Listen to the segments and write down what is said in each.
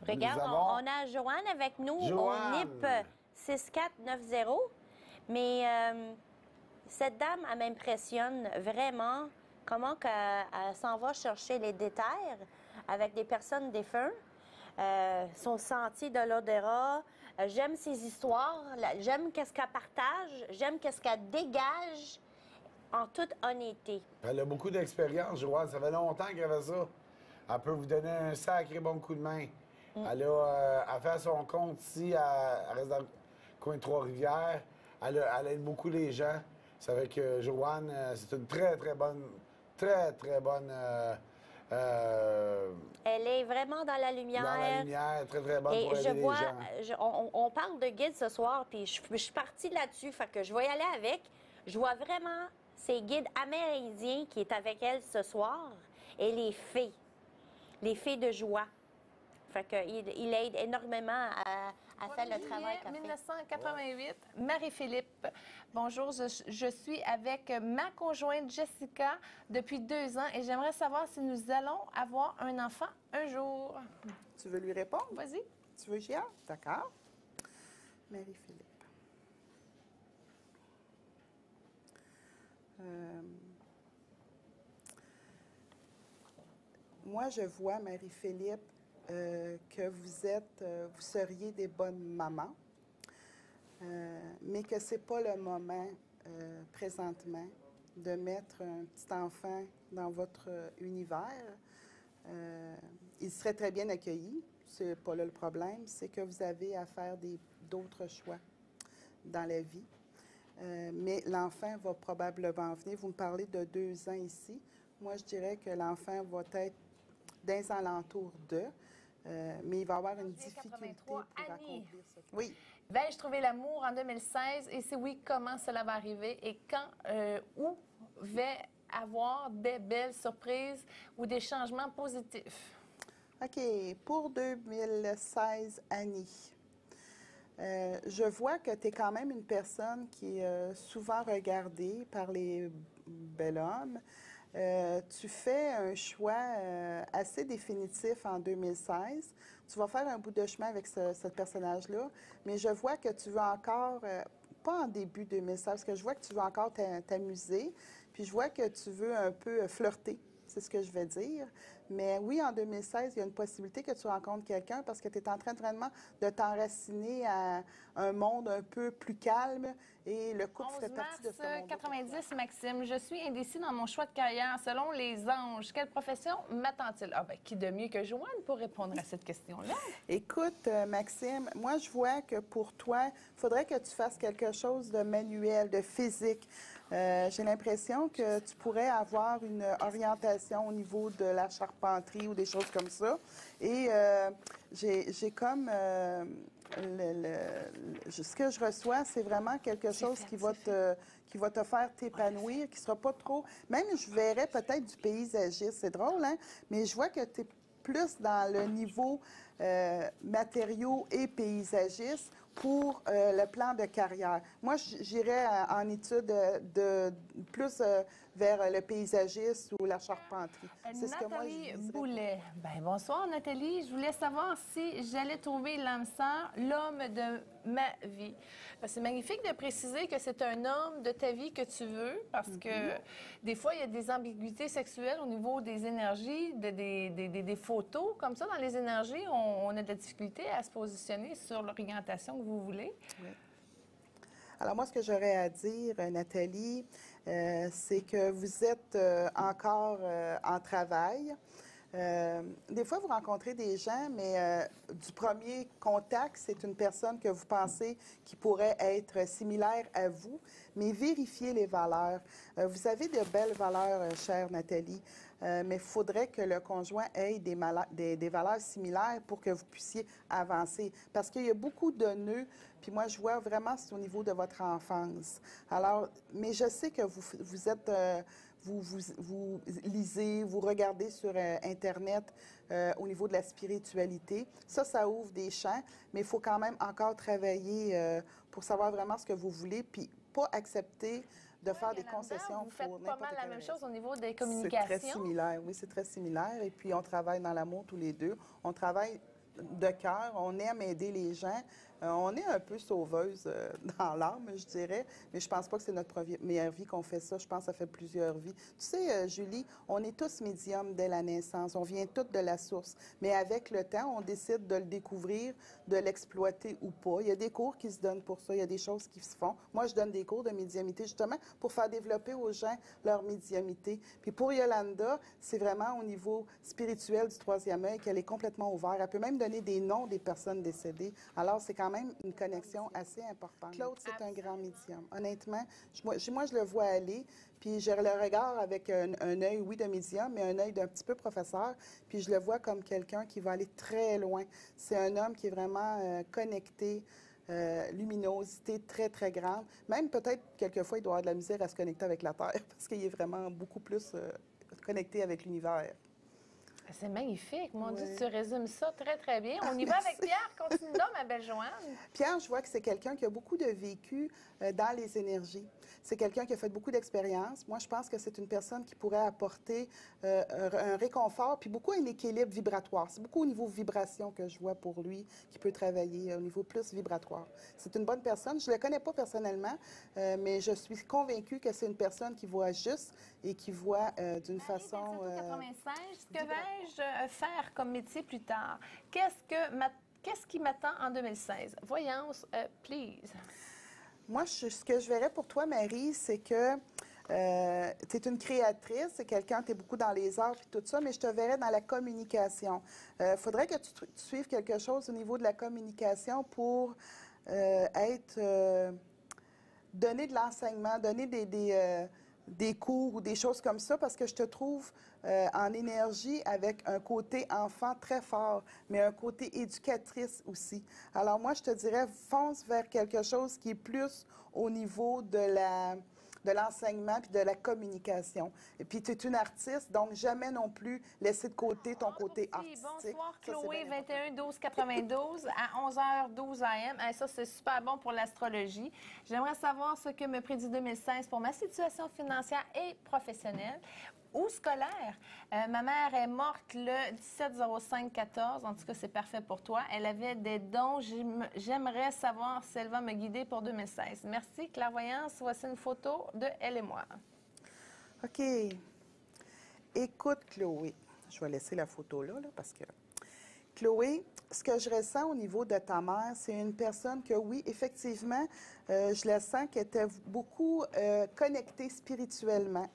Regarde, on a Joanne avec nous Joanne. au NIP 6490. Mais cette dame, elle m'impressionne vraiment comment elle s'en va chercher les détails avec des personnes défuntes. Son sentier de l'Odéra. J'aime ses histoires. J'aime qu'est-ce qu'elle partage. J'aime qu'est-ce qu'elle dégage en toute honnêteté. Elle a beaucoup d'expérience, Joanne. Ça fait longtemps qu'elle fait ça. Elle peut vous donner un sacré bon coup de main. Elle a fait son compte ici. Elle reste dans le coin de Trois-Rivières. Elle aide beaucoup les gens. C'est vrai que Joanne, c'est une très, très bonne... Elle est vraiment dans la lumière. Dans la lumière, très, très bonne Et pour aider les gens. On parle de guide ce soir, puis je suis partie là-dessus, fait que je vais y aller avec. Je vois vraiment ces guides amérindiens qui est avec elle ce soir et les fées de joie. Fait que il aide énormément à faire le travail qu'elle fait. 1988, Marie-Philippe. Bonjour, je suis avec ma conjointe Jessica depuis 2 ans et j'aimerais savoir si nous allons avoir un enfant un jour. Tu veux lui répondre? Vas-y. Tu veux, Gia? D'accord. Marie-Philippe. Moi, je vois, Marie-Philippe, que vous seriez des bonnes mamans, mais que ce n'est pas le moment présentement de mettre un petit enfant dans votre univers. Il serait très bien accueilli, c'est pas là le problème, c'est que vous avez à faire d'autres choix dans la vie. Mais l'enfant va probablement venir. Vous me parlez de 2 ans ici. Moi, je dirais que l'enfant va être dans les alentours d'eux, mais il va avoir une difficulté pour accomplir ça. Oui. Vais-je trouver l'amour en 2016? Et si oui, comment cela va arriver? Et quand, où vais avoir des belles surprises ou des changements positifs? OK. Pour 2016, Annie, je vois que tu es quand même une personne qui est souvent regardée par les bel hommes. Tu fais un choix assez définitif en 2016. Tu vas faire un bout de chemin avec ce personnage-là, mais je vois que tu veux encore, pas en début 2016, parce que je vois que tu veux encore t'amuser, puis je vois que tu veux un peu flirter. C'est ce que je vais dire. Mais oui, en 2016, il y a une possibilité que tu rencontres quelqu'un parce que tu es en train vraiment de t'enraciner à un monde un peu plus calme et le couple fait partie de ce monde. 11 mars 90, Maxime. Je suis indécis dans mon choix de carrière. Selon les anges, quelle profession m'attend-il? Ah ben, qui de mieux que Joanne pour répondre à cette question-là? Écoute, Maxime, moi, je vois que pour toi, il faudrait que tu fasses quelque chose de manuel, de physique. J'ai l'impression que tu pourrais avoir une orientation au niveau de la charpenterie ou des choses comme ça. Et j'ai comme... ce que je reçois, c'est vraiment quelque chose qui va te faire t'épanouir, qui sera pas trop... Même, je verrais peut-être du paysagiste. C'est drôle, hein? Mais je vois que tu es plus dans le niveau matériaux et paysagiste pour le plan de carrière. Moi, j'irais en études plus vers le paysagiste ou la charpenterie. C'est ce que moi, je Nathalie Boulet. Ben, bonsoir, Nathalie. Je voulais savoir si j'allais trouver l'âme sœur, l'homme de ma vie. C'est magnifique de préciser que c'est un homme de ta vie que tu veux, parce que des fois, il y a des ambiguïtés sexuelles au niveau des énergies, des photos. Comme ça, dans les énergies, on a de la difficulté à se positionner sur l'orientation que vous voulez. Oui. Alors, moi, ce que j'aurais à dire, Nathalie, c'est que vous êtes encore en travail. Des fois, vous rencontrez des gens, mais du premier contact, c'est une personne que vous pensez qui pourrait être similaire à vous, mais vérifiez les valeurs. Vous avez de belles valeurs, chère Nathalie, mais il faudrait que le conjoint ait des valeurs similaires pour que vous puissiez avancer. Parce qu'il y a beaucoup de nœuds, puis moi, je vois vraiment c'est au niveau de votre enfance. Alors, mais je sais que vous êtes... Vous lisez, vous regardez sur Internet au niveau de la spiritualité. Ça ouvre des champs, mais il faut quand même encore travailler pour savoir vraiment ce que vous voulez, puis pas accepter de faire des concessions. Vous faites pas mal la même chose au niveau des communications. C'est très similaire, oui, c'est très similaire. Et puis, on travaille dans l'amour tous les deux. On travaille de cœur, on aime aider les gens. On est un peu sauveuse dans l'âme, je dirais, mais je pense pas que c'est notre meilleure vie qu'on fait ça. Je pense que ça fait plusieurs vies. Tu sais, Julie, on est tous médiums dès la naissance. On vient tous de la source. Mais avec le temps, on décide de le découvrir, de l'exploiter ou pas. Il y a des cours qui se donnent pour ça. Il y a des choses qui se font. Moi, je donne des cours de médiumnité justement pour faire développer aux gens leur médiumnité. Puis pour Yolanda, c'est vraiment au niveau spirituel du troisième œil qu'elle est complètement ouverte. Elle peut même donner des noms des personnes décédées. Alors, c'est quand même une connexion assez importante. Claude, c'est un grand médium. Honnêtement, moi, je le vois aller, puis je le regarde avec un œil, oui, de médium, mais un œil d'un petit peu professeur, puis je le vois comme quelqu'un qui va aller très loin. C'est un homme qui est vraiment connecté, luminosité très, très grande. Même peut-être, quelquefois, il doit avoir de la misère à se connecter avec la Terre, parce qu'il est vraiment beaucoup plus connecté avec l'univers. C'est magnifique. Mon Dieu, Oui. tu résumes ça très, très bien. On y va avec Pierre. Continue donc, ma belle Joanne. Pierre, je vois que c'est quelqu'un qui a beaucoup de vécu dans les énergies. C'est quelqu'un qui a fait beaucoup d'expériences. Moi, je pense que c'est une personne qui pourrait apporter un réconfort, puis beaucoup un équilibre vibratoire. C'est beaucoup au niveau vibration que je vois pour lui, qui peut travailler au niveau plus vibratoire. C'est une bonne personne. Je ne le connais pas personnellement, mais je suis convaincue que c'est une personne qui voit juste et qui voit d'une façon... 96, que vais-je faire comme métier plus tard? Qu'est-ce qui m'attend en 2016? Voyance, please. Moi, ce que je verrais pour toi, Marie, c'est que tu es une créatrice, c'est quelqu'un, tu es beaucoup dans les arts et tout ça, mais je te verrais dans la communication. Il faudrait que tu suives quelque chose au niveau de la communication pour donner de l'enseignement, donner des cours ou des choses comme ça, parce que je te trouve en énergie avec un côté enfant très fort, mais un côté éducatrice aussi. Alors moi, je te dirais, fonce vers quelque chose qui est plus au niveau de l'enseignement puis de la communication. Et puis, tu es une artiste, donc jamais non plus laisser de côté ton côté artistique. Bonsoir, Ça, c'est Chloé, bien important. 21 12 92 à 11h12 AM. Ça, c'est super bon pour l'astrologie. J'aimerais savoir ce que me prédit 2016 pour ma situation financière et professionnelle ou scolaire. Ma mère est morte le 17-05-14. En tout cas, c'est parfait pour toi. Elle avait des dons. J'aimerais savoir si elle va me guider pour 2016. Merci, clairvoyance. Voici une photo de elle et moi. OK. Écoute, Chloé, je vais laisser la photo là, parce que... Chloé, ce que je ressens au niveau de ta mère, c'est une personne que, oui, effectivement, je la sens qu'elle était beaucoup connectée spirituellement.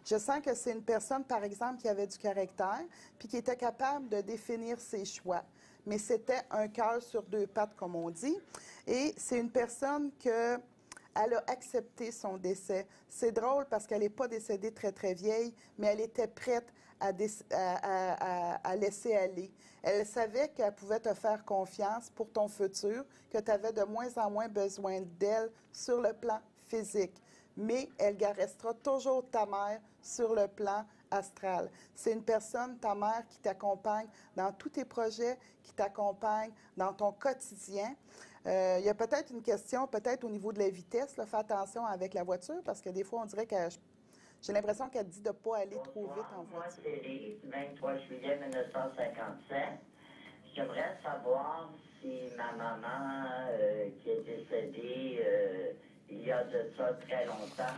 Je sens que c'est une personne, par exemple, qui avait du caractère, puis qui était capable de définir ses choix. Mais c'était un cœur sur deux pattes, comme on dit. Et c'est une personne que... Elle a accepté son décès. C'est drôle parce qu'elle n'est pas décédée très, très vieille, mais elle était prête à laisser aller. Elle savait qu'elle pouvait te faire confiance pour ton futur, que tu avais de moins en moins besoin d'elle sur le plan physique. Mais elle restera toujours ta mère sur le plan astral. C'est une personne, ta mère, qui t'accompagne dans tous tes projets, qui t'accompagne dans ton quotidien. Il y a peut-être une question, peut-être au niveau de la vitesse. Là, fais attention avec la voiture parce que des fois, on dirait que j'ai l'impression qu'elle dit de ne pas aller trop vite en voiture. Moi, c'est Lise, 23 juillet 1957. J'aimerais savoir si ma maman, qui est décédée il y a de ça très longtemps,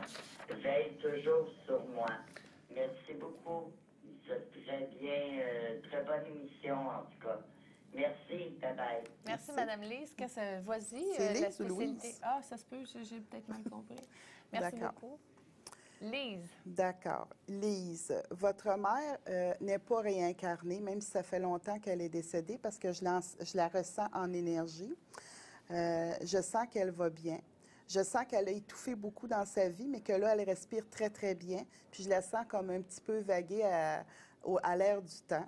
veille toujours sur moi. Merci beaucoup. C'est très bien, très bonne émission en tout cas. Merci, bye-bye. Merci, Madame Lise. Vas-y, C'est la Lise ou Louise? spécialité. Ah, ça se peut, j'ai peut-être mal compris. Merci D'accord. beaucoup. Lise. D'accord. Lise, votre mère n'est pas réincarnée, même si ça fait longtemps qu'elle est décédée, parce que je la ressens en énergie. Je sens qu'elle va bien. Je sens qu'elle a étouffé beaucoup dans sa vie, mais que là, elle respire très, très bien. Puis je la sens comme un petit peu vaguer à l'air du temps.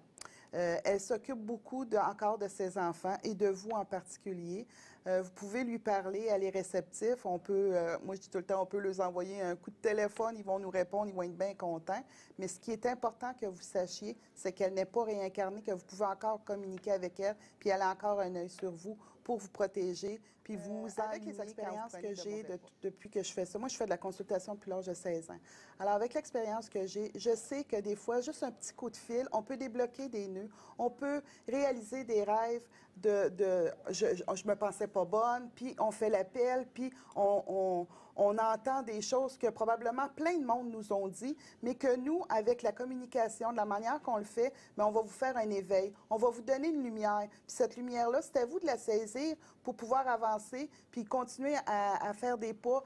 Elle s'occupe beaucoup encore de ses enfants et de vous en particulier. Vous pouvez lui parler, elle est réceptive. On peut, moi je dis tout le temps, on peut leur envoyer un coup de téléphone, ils vont nous répondre, ils vont être bien contents. Mais ce qui est important que vous sachiez, c'est qu'elle n'est pas réincarnée, que vous pouvez encore communiquer avec elle, puis elle a encore un œil sur vous pour vous protéger, puis vous avec les expériences que j'ai depuis que je fais ça. Moi, je fais de la consultation depuis l'âge de 16 ans. Alors, avec l'expérience que j'ai, je sais que des fois, juste un petit coup de fil, on peut débloquer des nœuds, on peut réaliser des rêves je me pensais pas bonne, puis on fait l'appel, puis on entend des choses que probablement plein de monde nous ont dit, mais que nous, avec la communication, de la manière qu'on le fait, bien, on va vous faire un éveil, on va vous donner une lumière. Puis cette lumière-là, c'est à vous de la saisir pour pouvoir avancer, puis continuer à faire des pas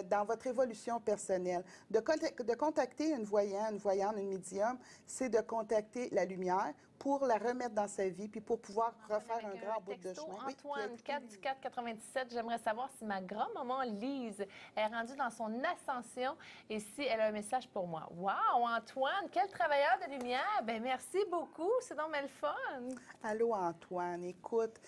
dans votre évolution personnelle. De contacter une voyante, une médium, c'est de contacter la lumière pour la remettre dans sa vie, puis pour pouvoir refaire un grand bout de chemin. Antoine, 4 j'aimerais savoir si ma grand-maman Lise est rendue dans son ascension et si elle a un message pour moi. Wow, Antoine, quel travailleur de lumière! Bien, merci beaucoup, c'est donc bien le fun! Allô, Antoine, écoute,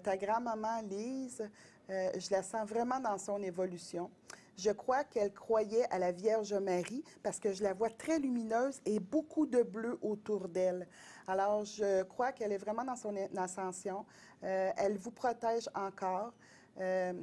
ta grand-maman Lise, je la sens vraiment dans son évolution. Je crois qu'elle croyait à la Vierge Marie parce que je la vois très lumineuse et beaucoup de bleu autour d'elle. Alors, je crois qu'elle est vraiment dans son ascension. Elle vous protège encore. Je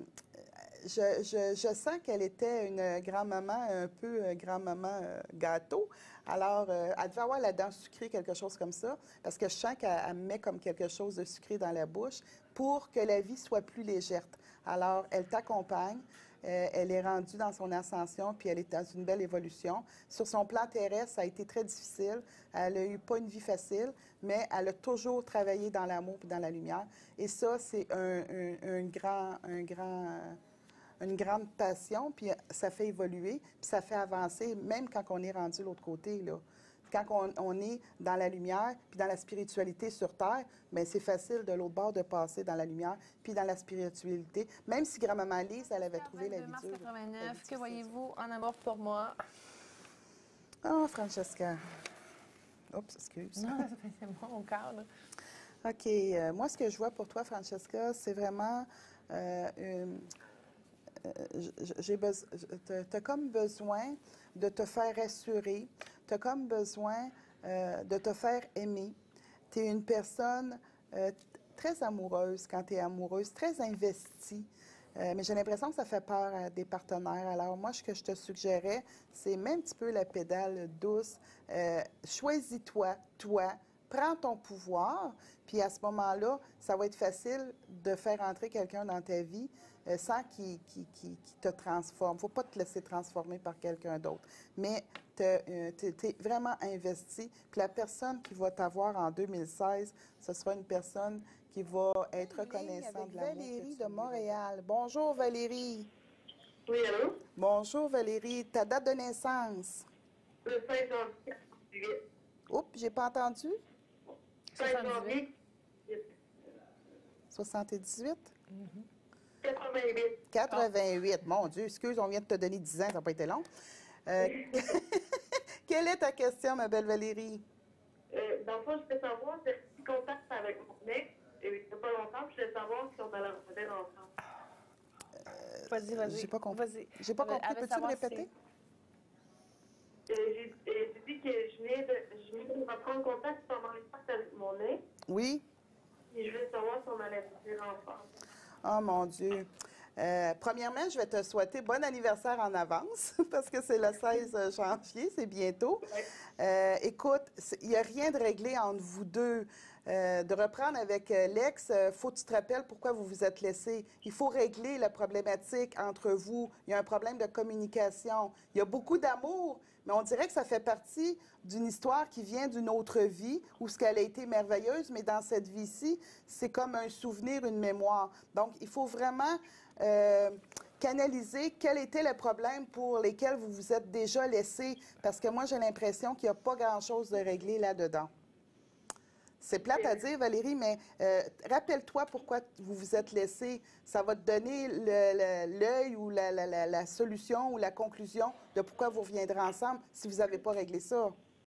sens qu'elle était une grand-maman, un peu grand-maman gâteau. Alors, elle devait avoir la dent sucrée, quelque chose comme ça, parce que je sens qu'elle met comme quelque chose de sucré dans la bouche pour que la vie soit plus légère. Alors, elle t'accompagne. Elle est rendue dans son ascension, puis elle est dans une belle évolution. Sur son plan terrestre, ça a été très difficile. Elle n'a eu pas une vie facile, mais elle a toujours travaillé dans l'amour et dans la lumière. Et ça, c'est une grande passion, puis ça fait évoluer, puis ça fait avancer, même quand on est rendu de l'autre côté, là. Quand on est dans la lumière, puis dans la spiritualité sur Terre, bien, c'est facile de l'autre bord de passer dans la lumière, puis dans la spiritualité. Même si grand-maman Lise, elle avait trouvé la vie dure. 89, que voyez-vous en amour pour moi? Oh, Francesca. Oups, excuse. Non, c'est bon, au cadre. OK. Moi, ce que je vois pour toi, Francesca, c'est vraiment... tu as comme besoin de te faire rassurer, tu as comme besoin de te faire aimer. Tu es une personne très amoureuse quand tu es amoureuse, très investie. Mais j'ai l'impression que ça fait peur à des partenaires. Alors moi, ce que je te suggérais, c'est même un petit peu la pédale douce. Choisis-toi, toi. Prends ton pouvoir, puis à ce moment-là, ça va être facile de faire entrer quelqu'un dans ta vie sans qu'il te transforme. Il ne faut pas te laisser transformer par quelqu'un d'autre. Mais tu es vraiment investi. Puis la personne qui va t'avoir en 2016, ce sera une personne qui va être reconnaissante de l'amour. Valérie de Montréal. Bonjour, Valérie. Oui, allô? Bonjour, Valérie. Ta date de naissance? Le 5 janvier 78. Oups, j'ai pas entendu. 5 janvier 78? 88. 88. Mon Dieu, excuse, on vient de te donner 10 ans, ça n'a pas été long. Quelle est ta question, ma belle Valérie? Dans le fond, je voulais savoir, j'ai pris contact avec mon ex, il n'y a pas longtemps, puis je voulais savoir si on allait revenir ensemble. Vas-y. J'ai pas compris. Vas-y. J'ai pas compris. Peux-tu me répéter? J'ai dit que je venais de reprendre contact pendant les fêtes avec mon ex. Oui. Et je voulais savoir si on allait revenir ensemble. Oh, mon Dieu. Premièrement, je vais te souhaiter bon anniversaire en avance parce que c'est le 16 janvier, c'est bientôt. Écoute, il n'y a rien de réglé entre vous deux. De reprendre avec l'ex, faut que tu te rappelles pourquoi vous vous êtes laissés. Il faut régler la problématique entre vous. Il y a un problème de communication. Il y a beaucoup d'amour, mais on dirait que ça fait partie d'une histoire qui vient d'une autre vie où ce qu'elle a été merveilleuse, mais dans cette vie-ci, c'est comme un souvenir, une mémoire. Donc, il faut vraiment canaliser quel était le problème pour lesquels vous vous êtes déjà laissés, parce que moi, j'ai l'impression qu'il n'y a pas grand-chose de réglé là-dedans. C'est plate à dire, Valérie, mais rappelle-toi pourquoi vous vous êtes laissés. Ça va te donner l'œil ou la solution ou la conclusion de pourquoi vous reviendrez ensemble si vous n'avez pas réglé ça.